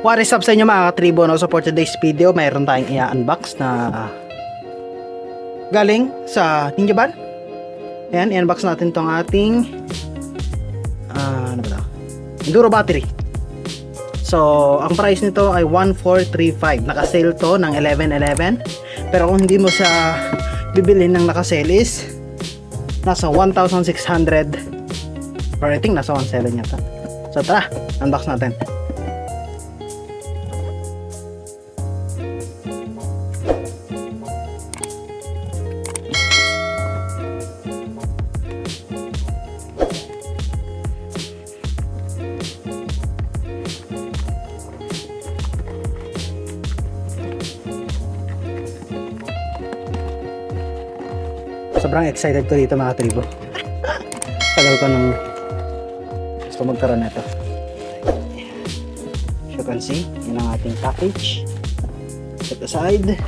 What is up sa inyo mga katribo, no? So for today's video, mayroon tayong i-unbox na galing sa Ninja Van. Ayan, i-unbox natin tong ating ano ba ito? Enduro battery. So, ang price nito ay 1,435. Naka-sale to ng 11/11. Pero kung hindi mo siya bibili ng naka-sale is nasa 1,600. Or I think nasa 1,700 yata. So tara, unbox natin. Sobrang excited ko dito mga tribo. Tagal ko nung gusto magkaroon nito. As you can see, yun ang ating package. Set aside.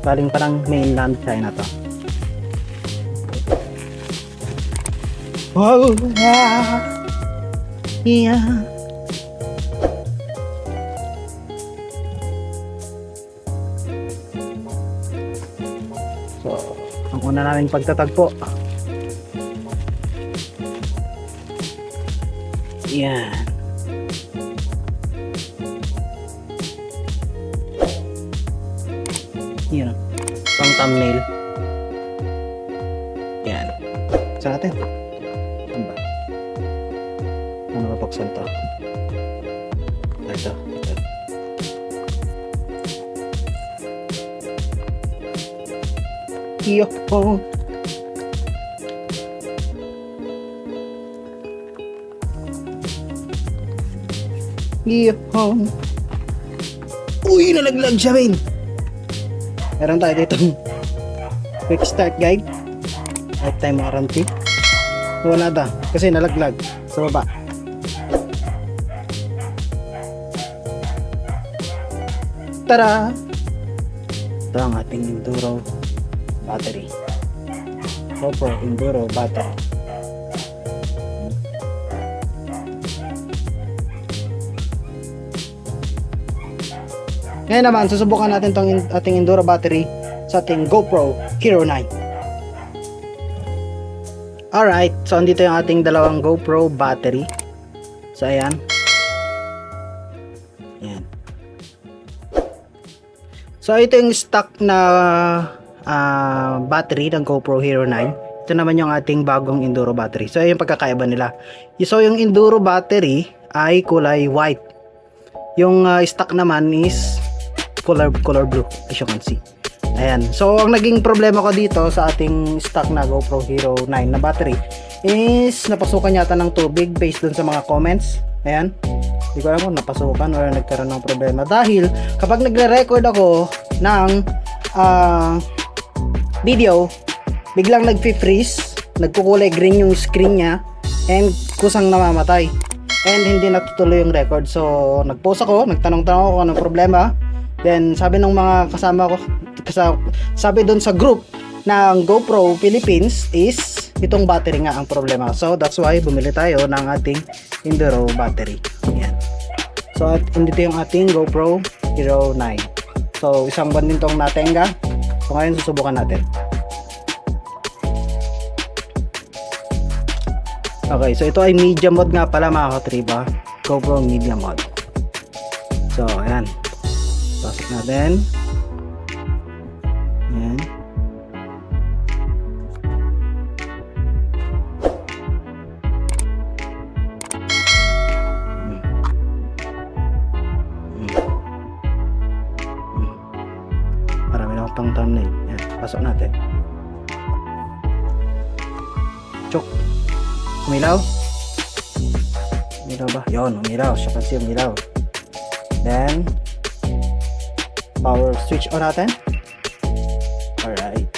Galing parang mainland China to. Wow! Yeah! So, ang una namin pagtatagpo. Yan. Yan. Pang thumbnail. Yan. Sa natin. Ano ba? Ano ba buksan to? Ito. Yo. Yo. Uy, nalaglag siya, men. Meron tayo dito quick start guide, lifetime warranty. Wala na kasi nalaglag sa baba. Tara! Ito ang ating Enduro battery. GoPro Enduro battery. Ngayon naman, susubukan natin tong ating Enduro battery sa ating GoPro Hero 9. Alright, so andito yung ating dalawang GoPro battery. So ayan. Ayan. So ito yung stock na battery ng GoPro Hero 9. Ito naman yung ating bagong Enduro battery. So ayun yung pagkakaiba nila. So yung Enduro battery ay kulay white. Yung stock naman is color blue, as you can see. Ayan. So ang naging problema ko dito sa ating stock na GoPro Hero 9 na battery is napasukan yata ng tubig based dun sa mga comments. Ayan. Hindi ko alam kung napasukan or nagkaroon ng problema. Dahil kapag nagre-record ako ng video, biglang nagfi-freeze, nagkukulay green yung screen niya, and kusang namamatay. And hindi natutuloy yung record. So, nag-post ako, nagtanong-tanong ako kung anong problema. Then, sabi ng mga kasama ko, sabi doon sa group ng GoPro Philippines is itong battery nga ang problema. So, that's why bumili tayo ng ating Enduro battery. Ayan. So, dito yung ating GoPro Hero 9. So, isang buwan din itong natenga. So, ngayon susubukan natin. Okay, so ito ay media mode nga pala mga katriba. GoPro media mode. So, ayan. Pasok natin. Ayan. Marami na akong pang thumbnail. Ayan, pasok natin. Chok. Umilaw? Umilaw ba? Yun, umilaw. Siya kasi umilaw. Then, power switch on natin. Alright.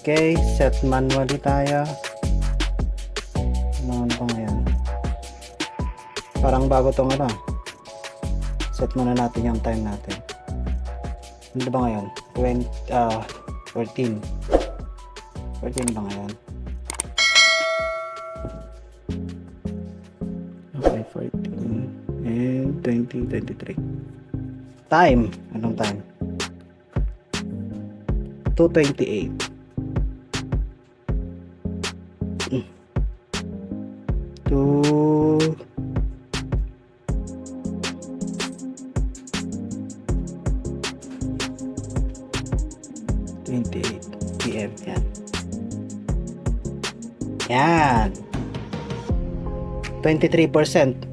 Okay, set manually tayo. Ano ba ngayon? Parang bago tong ano. Set muna natin yung time natin. Ano ba ngayon? 14. 14 ba ngayon? Okay, 14 and 20, 23. Time. Anong time? 2:28. 2 28 PM. Yan. Yan. 23%.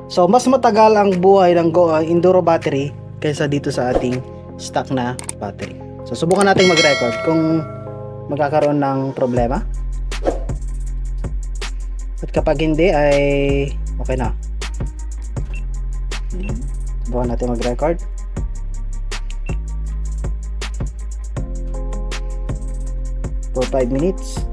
So, mas matagal ang buhay ng Enduro battery kaysa dito sa ating stock na battery. So, subukan natin mag-record kung magkakaroon ng problema. At kapag hindi ay okay na. Subukan natin mag-record. For 5 minutes.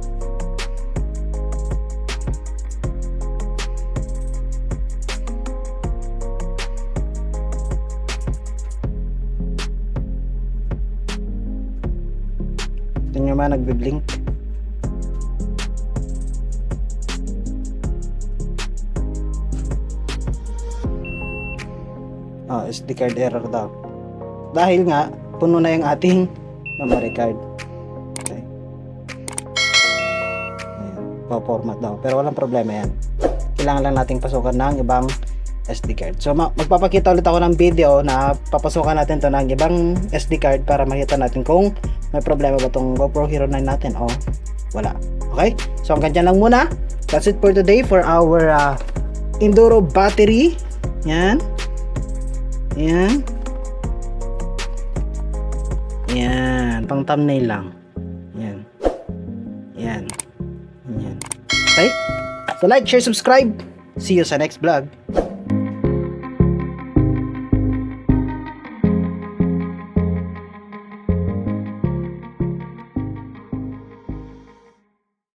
Ito nyo man, nagbiblink. SD card error daw. Dahil nga, puno na yung ating memory card. Okay. Ayan, format daw. Pero walang problema yan. Kailangan lang nating pasukan ng ibang SD card. So, magpapakita ulit ako ng video na papasukan natin to ng ibang SD card para makita natin kung may problema ba itong GoPro Hero 9 natin o wala. Okay? So, hanggang dyan lang muna. That's it for today for our Enduro battery. Yan. Yan. Yan. Pang thumbnail lang. Yan. Yan. Yan. Okay? So, like, share, subscribe. See you sa next vlog.